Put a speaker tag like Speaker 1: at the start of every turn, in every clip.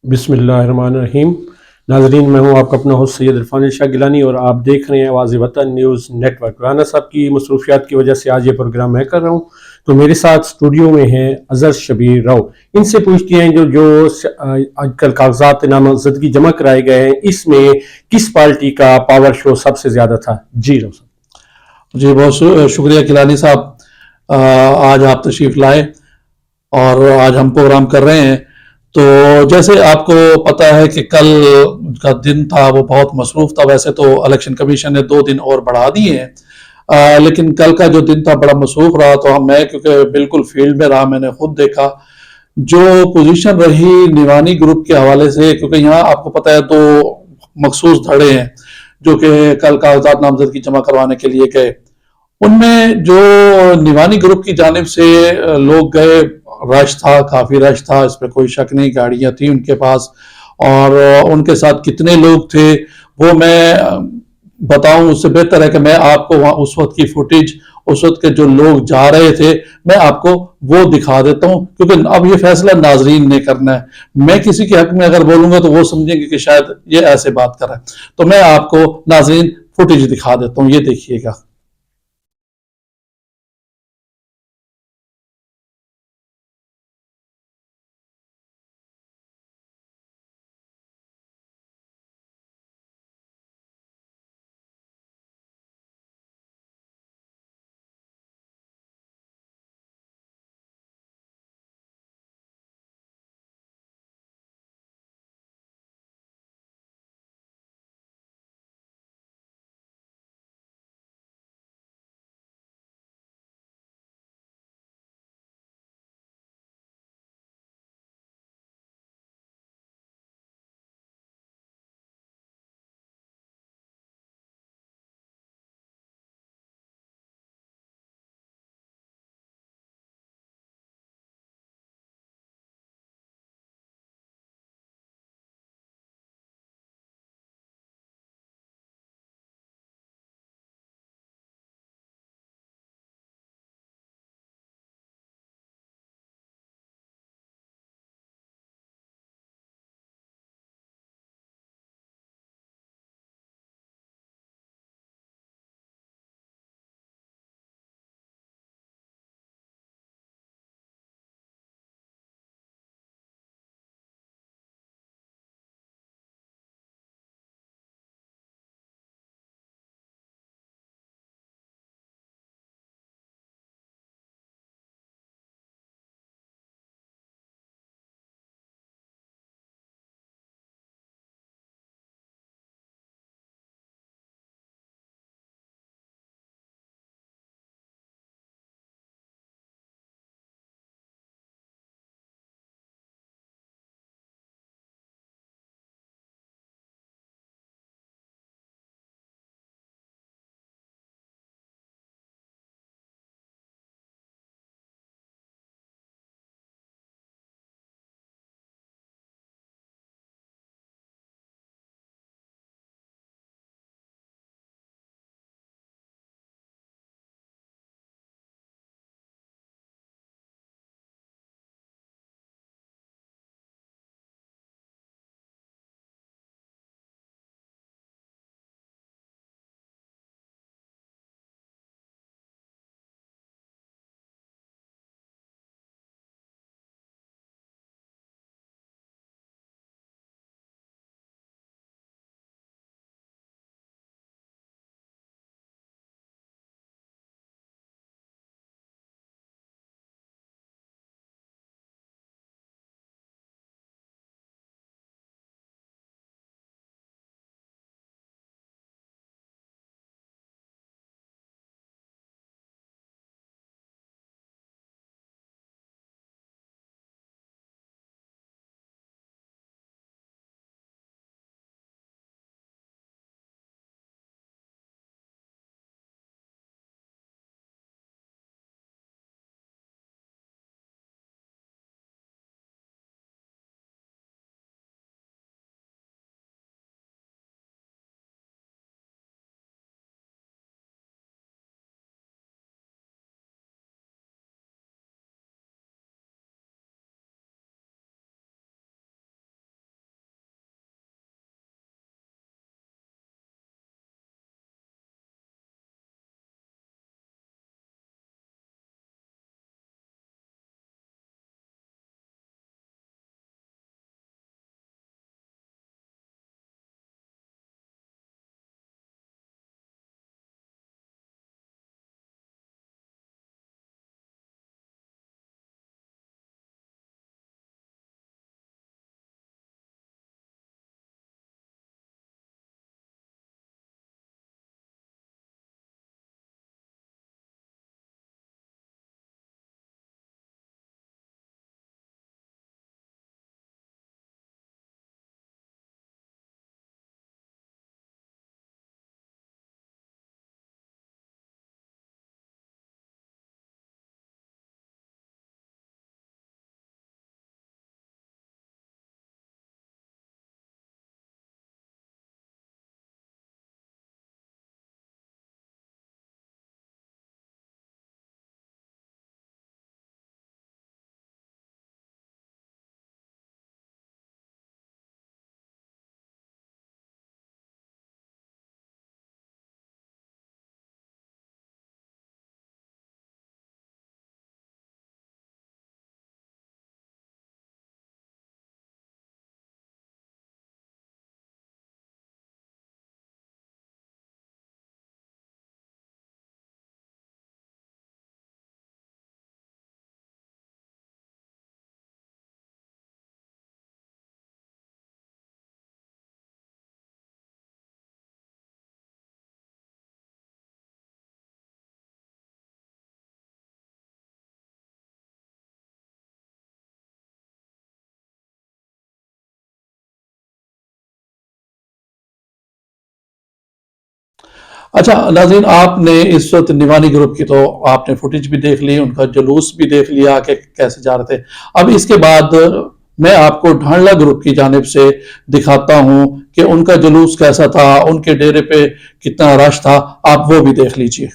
Speaker 1: بسم اللہ الرحمن الرحیم۔ ناظرین، میں ہوں آپ کا اپنا ہوسٹ سید عرفان شاہ گیلانی اور آپ دیکھ رہے ہیں آواز وطن نیوز نیٹ ورک۔ رانا صاحب کی مصروفیات کی وجہ سے آج یہ پروگرام میں کر رہا ہوں، تو میرے ساتھ اسٹوڈیو میں ہیں اظہر شبیر راؤ۔ ان سے پوچھتے ہیں جو آج کل کاغذات نامزدگی جمع کرائے گئے ہیں، اس میں کس پارٹی کا پاور شو سب سے زیادہ تھا؟ جی راؤ صاحب۔
Speaker 2: جی بہت شکریہ گیلانی صاحب، آج آپ تشریف لائے اور آج ہم پروگرام کر رہے ہیں۔ تو جیسے آپ کو پتا ہے کہ کل کا دن تھا وہ بہت مصروف تھا، ویسے تو الیکشن کمیشن نے 2 دن اور بڑھا دیے ہیں، لیکن کل کا جو دن تھا بڑا مصروف رہا۔ تو میں کیونکہ بالکل فیلڈ میں رہا، میں نے خود دیکھا جو پوزیشن رہی نیوانی گروپ کے حوالے سے، کیونکہ یہاں آپ کو پتا ہے 2 مخصوص دھڑے ہیں جو کہ کل کاغذات نامزدگی جمع کروانے کے لیے گئے۔ ان میں جو نیوانی گروپ کی جانب سے لوگ گئے، رش تھا، کافی رش تھا، اس پہ کوئی شک نہیں، گاڑیاں تھیں ان کے پاس، اور ان کے ساتھ کتنے لوگ تھے وہ میں بتاؤں اس سے بہتر ہے کہ میں آپ کو وہاں اس وقت کی فوٹیج، اس وقت کے جو لوگ جا رہے تھے، میں آپ کو وہ دکھا دیتا ہوں، کیونکہ اب یہ فیصلہ ناظرین نے کرنا ہے۔ میں کسی کے حق میں اگر بولوں گا تو وہ سمجھیں گے کہ شاید یہ ایسے بات کر رہا ہے، تو میں آپ کو ناظرین فوٹیج دکھا دیتا ہوں، یہ دیکھیے گا۔ اچھا ناظرین، آپ نے اس وقت نیوانی گروپ کی تو آپ نے فوٹیج بھی دیکھ لی، ان کا جلوس بھی دیکھ لیا کہ کیسے جا رہے تھے. اب اس کے بعد میں آپ کو ڈھانڈلا گروپ کی جانب سے دکھاتا ہوں کہ ان کا جلوس کیسا تھا، ان کے ڈیرے پہ کتنا رش تھا. آپ وہ بھی دیکھ لیجئے.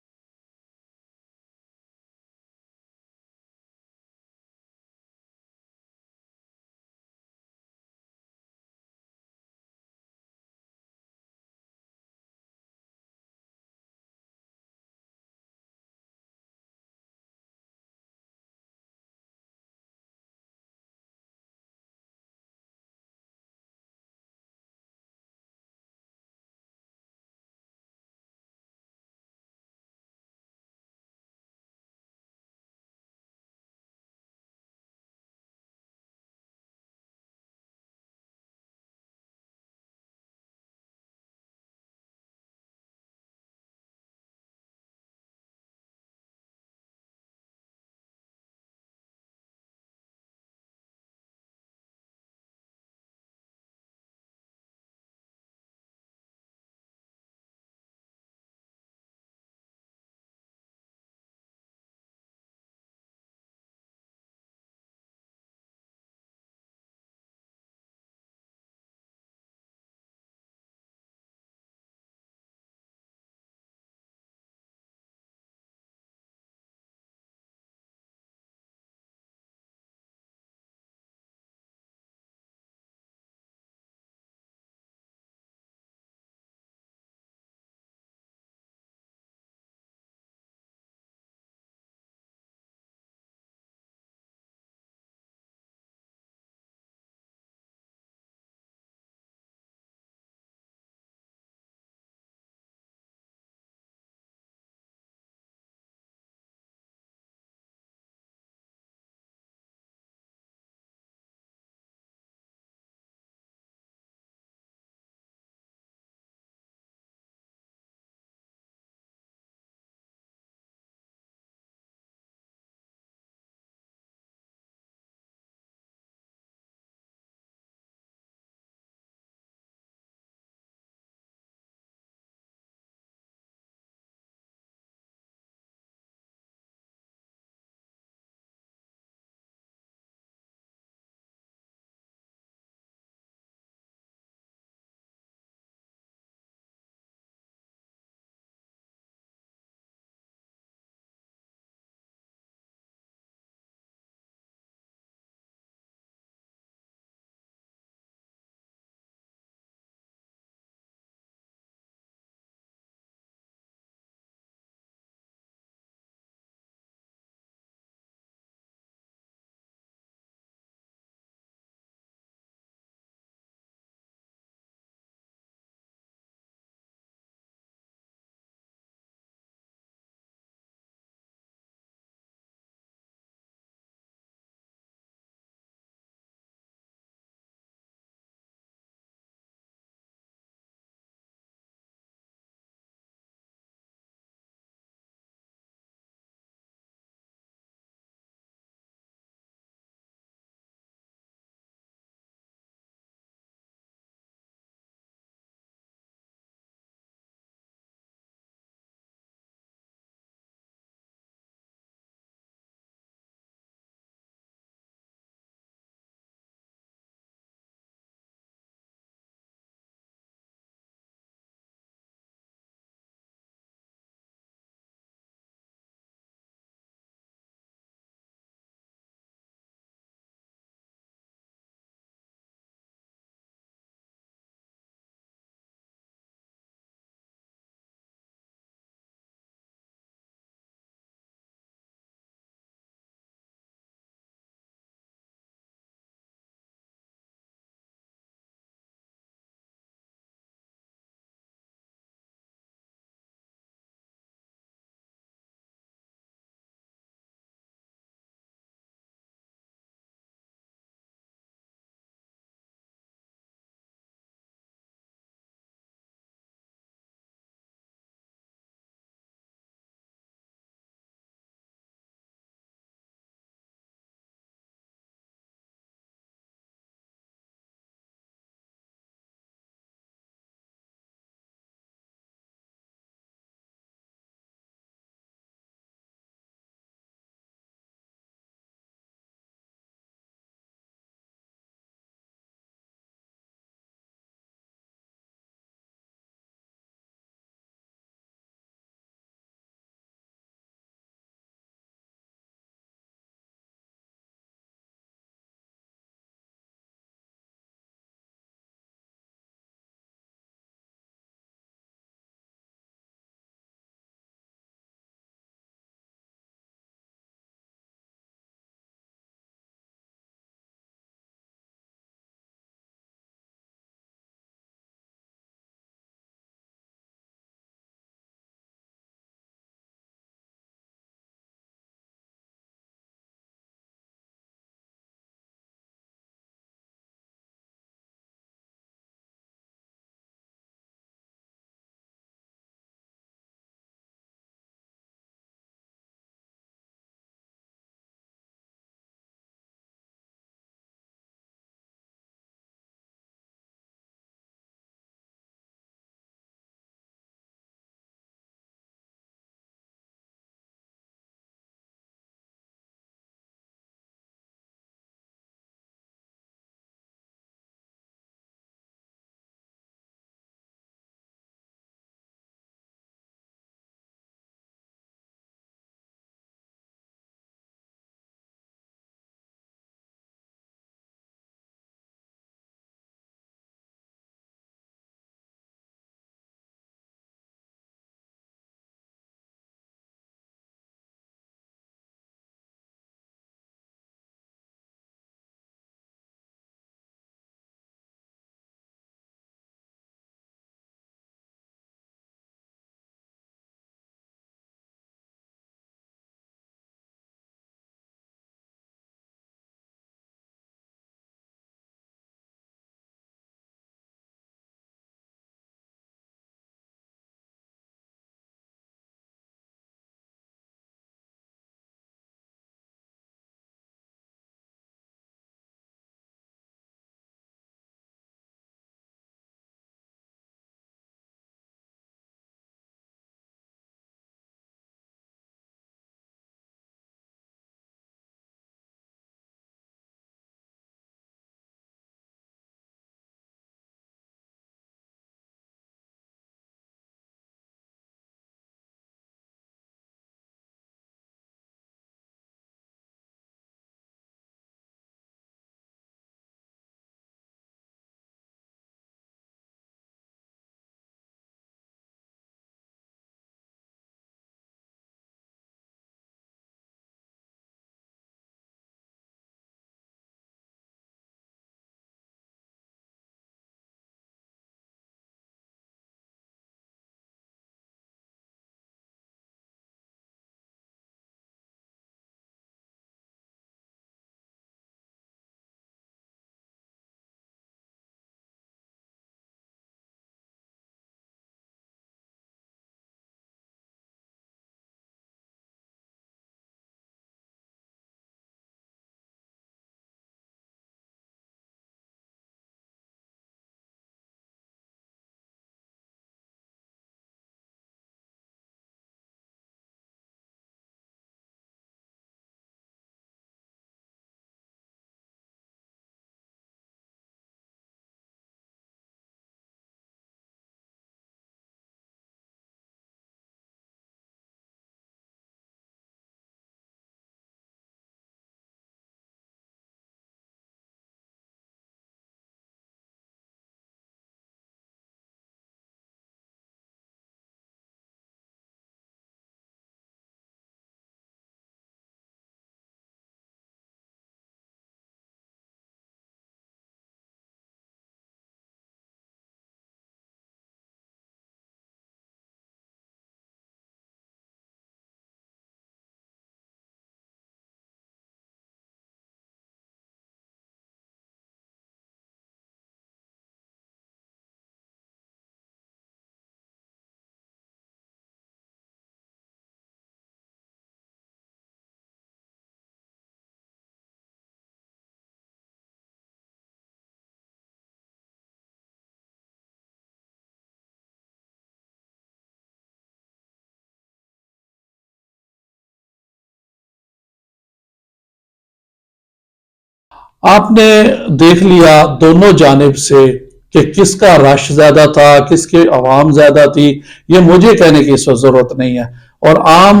Speaker 2: آپ نے دیکھ لیا دونوں جانب سے کہ کس کا رش زیادہ تھا، کس کی عوام زیادہ تھی، یہ مجھے کہنے کی اس وقت ضرورت نہیں ہے، اور عام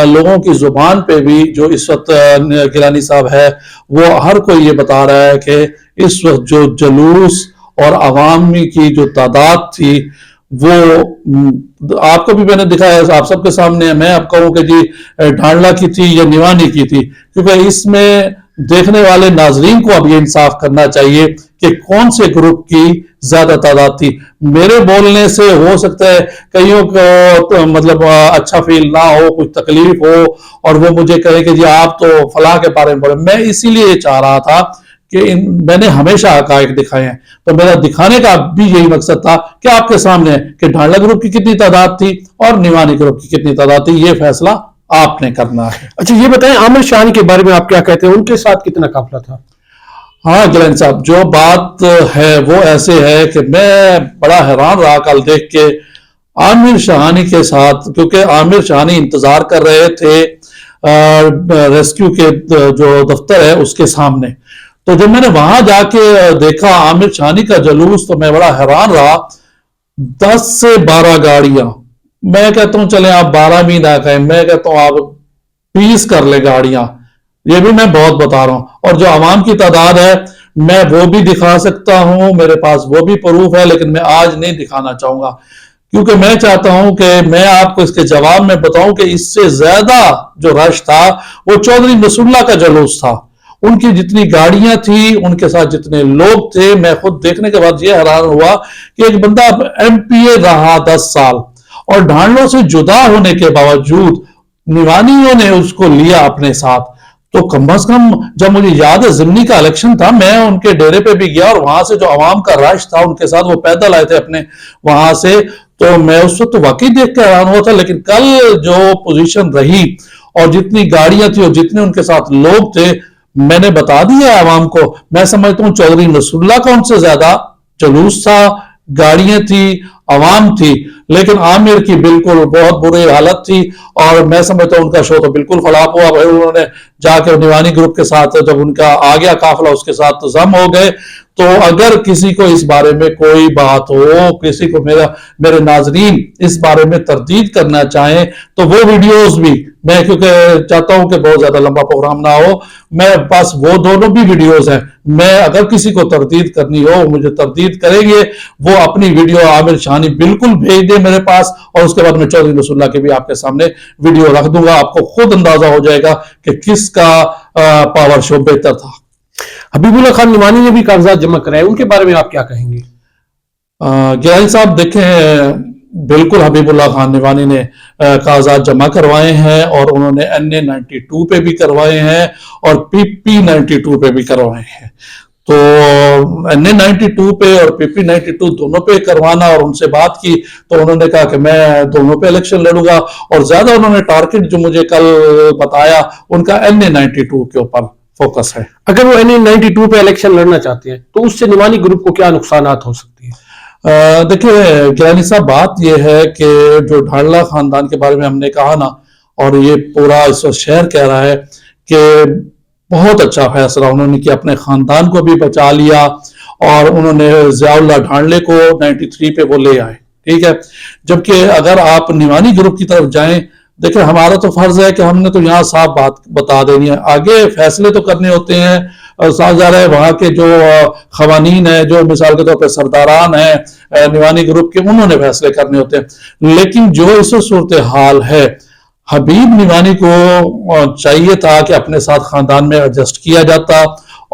Speaker 2: لوگوں کی زبان پہ بھی جو اس وقت گیلانی صاحب ہے وہ ہر کوئی یہ بتا رہا ہے کہ اس وقت جو جلوس اور عوامی کی جو تعداد تھی وہ آپ کو بھی میں نے دکھایا، آپ سب کے سامنے ہے، میں اب کہوں کہ جی ڈھانڈلا کی تھی یا نیوانی کی تھی، کیونکہ اس میں دیکھنے والے ناظرین کو اب یہ انصاف کرنا چاہیے کہ کون سے گروپ کی زیادہ تعداد تھی۔ میرے بولنے سے ہو سکتا ہے کئیوں کو مطلب اچھا فیل نہ ہو، کچھ تکلیف ہو، اور وہ مجھے کہے کہ جی آپ تو فلاں کے بارے میں بولے۔ میں اسی لیے یہ چاہ رہا تھا کہ میں نے ہمیشہ حقائق دکھائے ہیں، تو میرا دکھانے کا بھی یہی مقصد تھا کہ آپ کے سامنے ہے کہ ڈھانڈلا گروپ کی کتنی تعداد تھی اور نیوانی گروپ کی کتنی تعداد تھی، یہ فیصلہ آپ نے کرنا ہے۔
Speaker 1: اچھا یہ بتائیں عامر شاہانی کے بارے میں آپ کیا کہتے ہیں، ان کے ساتھ کتنا قافلہ تھا؟
Speaker 2: ہاں گیلانی صاحب، جو بات ہے وہ ایسے ہے کہ میں بڑا حیران رہا کل دیکھ کے عامر شاہانی کے ساتھ، کیونکہ عامر شاہانی انتظار کر رہے تھے ریسکیو کے جو دفتر ہے اس کے سامنے، تو جب میں نے وہاں جا کے دیکھا عامر شاہانی کا جلوس تو میں بڑا حیران رہا۔ 10 سے 12 گاڑیاں، میں کہتا ہوں چلیں آپ 12 بھی نہ کہیں، میں کہتا ہوں آپ 20 کر لیں گاڑیاں، یہ بھی میں بہت بتا رہا ہوں، اور جو عوام کی تعداد ہے میں وہ بھی دکھا سکتا ہوں، میرے پاس وہ بھی پروف ہے، لیکن میں آج نہیں دکھانا چاہوں گا، کیونکہ میں چاہتا ہوں کہ میں آپ کو اس کے جواب میں بتاؤں کہ اس سے زیادہ جو رش تھا وہ چودھری نصر اللہ کا جلوس تھا۔ ان کی جتنی گاڑیاں تھیں، ان کے ساتھ جتنے لوگ تھے، میں خود دیکھنے کے بعد یہ حیران ہوا کہ ایک بندہ ایم پی اے رہا 10 سال اور ڈھانڈلوں سے جدا ہونے کے باوجود نیوانیوں نے اس کو لیا اپنے ساتھ، تو کم از کم جب مجھے یاد ہے ضمنی کا الیکشن تھا، میں ان کے ڈیرے پہ بھی گیا اور وہاں سے جو عوام کا رش تھا ان کے ساتھ، وہ پیدل آئے تھے اپنے وہاں سے، تو میں اس وقت واقعی دیکھ کے حیران ہوا تھا۔ لیکن کل جو پوزیشن رہی اور جتنی گاڑیاں تھی اور جتنے ان کے ساتھ لوگ تھے، میں نے بتا دیا عوام کو، میں سمجھتا ہوں چودھری نصر اللہ کا ان سے زیادہ جلوس تھا، گاڑیاں تھی، عوام تھی، لیکن عامر کی بالکل بہت بری حالت تھی، اور میں سمجھتا ہوں ان کا شو تو بالکل فلاپ ہوا۔ بھائی انہوں نے جا کے نیوانی گروپ کے ساتھ جب ان کا آ گیا قافلہ اس کے ساتھ ضم ہو گئے۔ تو اگر کسی کو اس بارے میں کوئی بات ہو، کسی کو میرے ناظرین اس بارے میں تردید کرنا چاہیں تو وہ ویڈیوز بھی میں، کیونکہ چاہتا ہوں کہ بہت زیادہ لمبا پروگرام نہ ہو، میں پاس وہ دونوں بھی ویڈیوز ہیں، میں اگر کسی کو تردید کرنی ہو مجھے تردید کریں گے، وہ اپنی ویڈیو عامر شاہانی بالکل بھیج دے میرے پاس، اور اس کے بعد میں چودھری نصر اللہ کے بھی آپ کے سامنے ویڈیو رکھ دوں گا، آپ کو خود اندازہ ہو جائے گا کہ کس کا پاور شو بہتر تھا۔
Speaker 1: حبیب اللہ خان نیوانی نے بھی کاغذات جمع کرائے، ان کے بارے میں آپ کیا کہیں گے؟
Speaker 2: گیلانی صاحب دیکھیں، بالکل حبیب اللہ خان نیوانی نے کاغذات جمع کروائے ہیں، اور انہوں نے NA-92 پہ بھی کروائے ہیں اور PP-92 پہ بھی کروائے ہیں، تو NA-92 پہ اور PP-92 دونوں پہ کروانا، اور ان سے بات کی تو انہوں نے کہا کہ میں دونوں پہ الیکشن لڑوں گا، اور زیادہ انہوں نے ٹارگٹ جو مجھے کل بتایا ان کا NA-92 کے اوپر فوکس ہے۔
Speaker 1: اگر وہ NA-92 پہ الیکشن لڑنا چاہتے ہیں تو اس سے نیوانی گروپ کو کیا نقصانات ہو سکتی ہیں؟
Speaker 2: دیکھیں گیلانی صاحب، بات یہ ہے کہ جو ڈھانڈلا خاندان کے بارے میں ہم نے کہا نا، اور یہ پورا اس وقت شہر کہہ رہا ہے کہ بہت اچھا فیصلہ انہوں نے کیا، اپنے خاندان کو بھی بچا لیا، اور انہوں نے ضیاء اللہ ڈھانڈلے کو 93 پہ وہ لے آئے، ٹھیک ہے۔ جبکہ اگر آپ نیوانی گروپ کی طرف جائیں، دیکھیں ہمارا تو فرض ہے کہ ہم نے تو یہاں صاف بات بتا دینی ہے، آگے فیصلے تو کرنے ہوتے ہیں، اور صاف ظاہر ہے وہاں کے جو قوانین ہیں، جو مثال کے طور پہ سرداران ہیں نیوانی گروپ کے، انہوں نے فیصلے کرنے ہوتے ہیں، لیکن جو اس صورتحال ہے، حبیب نیوانی کو چاہیے تھا کہ اپنے ساتھ خاندان میں ایڈجسٹ کیا جاتا،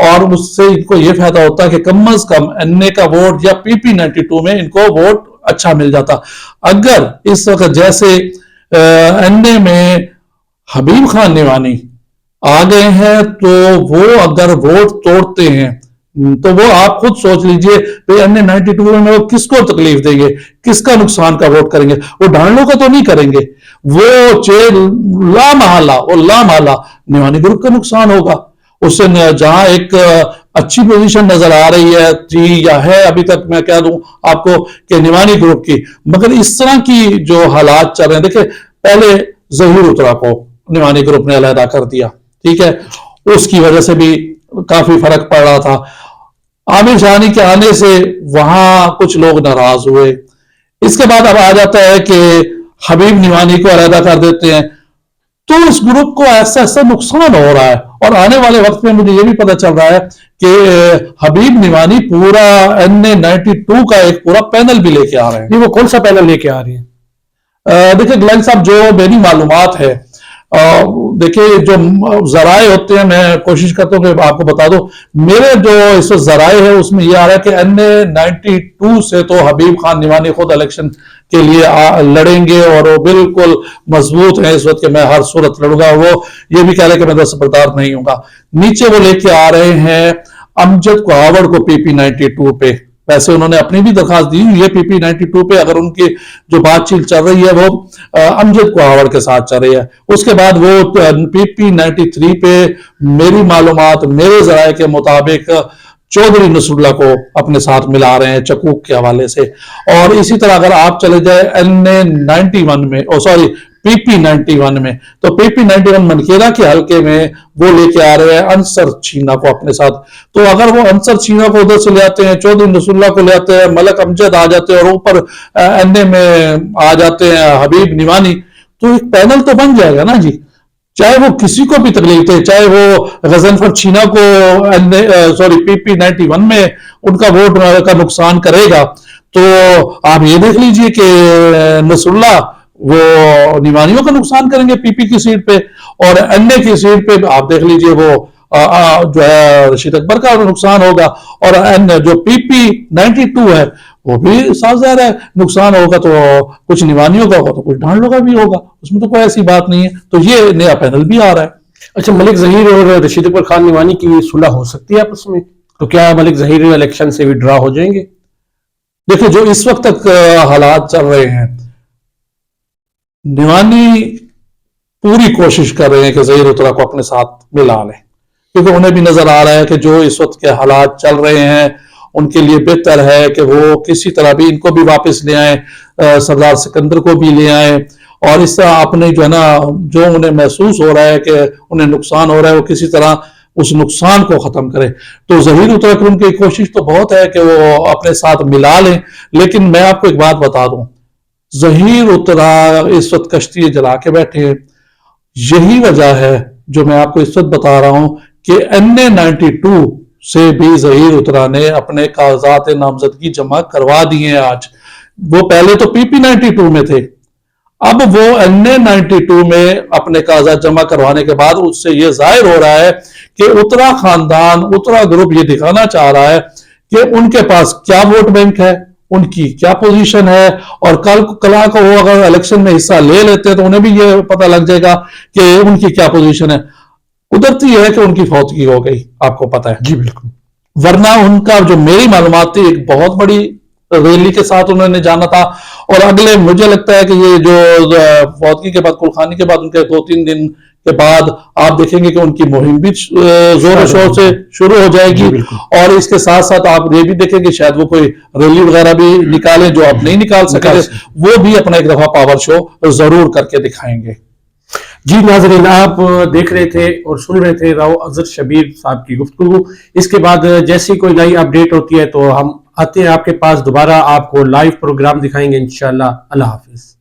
Speaker 2: اور اس سے ان کو یہ فائدہ ہوتا ہے کہ کم از کم NA کا ووٹ یا PP-92 میں ان کو ووٹ اچھا مل جاتا۔ اگر اس وقت جیسے NA میں حبیب خان نیوانی آ گئے ہیں تو وہ اگر ووٹ توڑتے ہیں تو وہ آپ خود سوچ لیجئے NA-92 میں وہ کس کو تکلیف دیں گے، کس کا نقصان کا ووٹ کریں گے؟ وہ ڈھانڈلوں کا تو نہیں کریں گے، وہ لامحالہ نیوانی گروپ کا نقصان ہوگا۔ اس سے جہاں ایک اچھی پوزیشن نظر آ رہی ہے تھی یا ہے ابھی تک، میں کہہ دوں آپ کو کہ نیوانی گروپ کی، مگر اس طرح کی جو حالات چل رہے ہیں، دیکھیں پہلے ظہور اترا کو نیوانی گروپ نے علیحدہ کر دیا، ٹھیک ہے، اس کی وجہ سے بھی کافی فرق پڑ رہا تھا. عامر شاہانی کے آنے سے وہاں کچھ لوگ ناراض ہوئے. اس کے بعد اب آ جاتا ہے کہ حبیب نعمانی کو علیحدہ کر دیتے ہیں. تو اس گروپ کو ایسا ایسا نقصان ہو رہا ہے. اور آنے والے وقت میں مجھے یہ بھی پتہ چل رہا ہے کہ حبیب نعمانی پورا NA92 کا ایک پورا پینل بھی لے کے آ رہے ہیں.
Speaker 1: وہ کون سا پینل لے کے آ رہے ہیں؟
Speaker 2: دیکھیں گلین صاحب، جو میری معلومات ہے، دیکھیں جو ذرائع ہوتے ہیں، میں کوشش کرتا ہوں کہ آپ کو بتا دوں. میرے جو اس وقت ذرائع ہے اس میں یہ آ رہا ہے کہ NA92 سے تو حبیب خان نعمانی خود الیکشن کے لیے لڑیں گے اور وہ بالکل مضبوط ہیں اس وقت کہ میں ہر صورت لڑوں گا. وہ یہ بھی کہہ رہے کہ میں دستبردار نہیں ہوں گا. نیچے وہ لے کے آ رہے ہیں امجد کہاوڑ کو PP92 پہ. ویسے انہوں نے اپنی بھی درخواست دی یہ PP92 پہ، اگر ان کی جو بات چیت چل رہی ہے وہ امجد کہاوڑ کے ساتھ چل رہی ہے. اس کے بعد وہ PP93 پہ میری معلومات، میرے ذرائع کے مطابق چودھری نصر اللہ کو اپنے ساتھ ملا رہے ہیں چکوک کے حوالے سے. اور اسی طرح اگر آپ چلے جائیں NA91 میں، PP91 میں، تو PP91 منکیرا کے حلقے میں وہ لے کے آ رہے ہیں انصر چھینا کو اپنے ساتھ. تو اگر وہ انصر چھینا کو ادھر سے لے آتے ہیں، چودھری نصر اللہ کو لے آتے ہیں، ملک امجد آ جاتے ہیں اور اوپر NA میں آ جاتے ہیں حبیب نعمانی، تو ایک پینل تو بن جائے گا نا جی. چاہے وہ کسی کو بھی تکلیف دے، چاہے وہ غضنفر چھینا کو PP91 میں ان کا ووٹ کا نقصان کرے گا، تو آپ یہ دیکھ لیجئے کہ نصر اللہ وہ نعمانیوں کا نقصان کریں گے PP کی سیٹ پہ، اور NA کی سیٹ پہ آپ دیکھ لیجئے وہ جو ہے رشید اکبر کا نقصان ہوگا. اور جو PP92 ہے وہ بھی صاف ظاہر ہے نقصان ہوگا، تو کچھ نعمانیوں کا ہوگا تو کچھ ڈھانڈوں کا بھی ہوگا. اس میں تو کوئی ایسی بات نہیں ہے. تو یہ نیا پینل بھی آ رہا ہے.
Speaker 1: اچھا، ملک ظہیر اور رشید اکبر خان نعمانی کی صلح ہو سکتی ہے آپس میں؟ تو کیا ملک ظہیر الیکشن سے وڈرا ہو جائیں گے؟
Speaker 2: دیکھیں جو اس وقت تک حالات چل رہے ہیں، نعمانی پوری کوشش کر رہے ہیں کہ ظہیر اترا کو اپنے ساتھ ملا لیں، کیونکہ انہیں بھی نظر آ رہا ہے کہ جو اس وقت کے حالات چل رہے ہیں ان کے لیے بہتر ہے کہ وہ کسی طرح بھی ان کو بھی واپس لے آئیں، سردار سکندر کو بھی لے آئیں، اور اس طرح اپنے جو ہے نا جو انہیں محسوس ہو رہا ہے کہ انہیں نقصان ہو رہا ہے وہ کسی طرح اس نقصان کو ختم کرے. تو ظہیر اترا کی ان کی کوشش تو بہت ہے کہ وہ اپنے ساتھ ملا لیں. لیکن میں آپ کو ایک بات بتا دوں، ظہیر اترا اس وقت کشتی جلا کے بیٹھے ہیں. یہی وجہ ہے جو میں آپ کو اس وقت بتا رہا ہوں کہ NA92 سے بھی ظہیر اترا نے اپنے کاغذات نامزدگی جمع کروا دیے ہیں. آج وہ پہلے تو PP92 میں تھے، اب وہ NA92 میں اپنے کاغذات جمع کروانے کے بعد اس سے یہ ظاہر ہو رہا ہے کہ اترا خاندان، اترا گروپ یہ دکھانا چاہ رہا ہے کہ ان کے پاس کیا ووٹ بینک ہے، ان کی کیا پوزیشن ہے، اور کلا کو وہ اگر الیکشن میں حصہ لے لیتے ہیں تو انہیں بھی یہ پتہ لگ جائے گا کہ ان کی کیا پوزیشن ہے. قدرتی یہ ہے کہ ان کی فوتگی ہو گئی، آپ کو پتہ ہے.
Speaker 1: جی بالکل.
Speaker 2: ورنہ ان کا جو میری معلومات تھی ایک بہت بڑی ریلی کے ساتھ انہوں نے جانا تھا، اور اگلے مجھے لگتا ہے کہ یہ جو فوتگی کے بعد، کلخانی کے بعد، ان کے 2-3 دن کے بعد آپ دیکھیں گے کہ ان کی مہم بھی زور و شور سے شروع ہو جائے گی. اور اس کے ساتھ ساتھ آپ یہ بھی دیکھیں گے شاید وہ کوئی ریلی وغیرہ بھی نکالیں جو آپ نہیں نکال سکے، وہ بھی اپنا ایک دفعہ پاور شو ضرور کر کے دکھائیں گے.
Speaker 1: جی ناظرین، آپ دیکھ رہے تھے اور سن رہے تھے راؤ اظہر شبیر صاحب کی گفتگو. اس کے بعد جیسی کوئی نئی اپڈیٹ ہوتی ہے تو ہم آتے ہیں آپ کے پاس دوبارہ، آپ کو لائیو پروگرام دکھائیں گے انشاءاللہ. اللہ حافظ.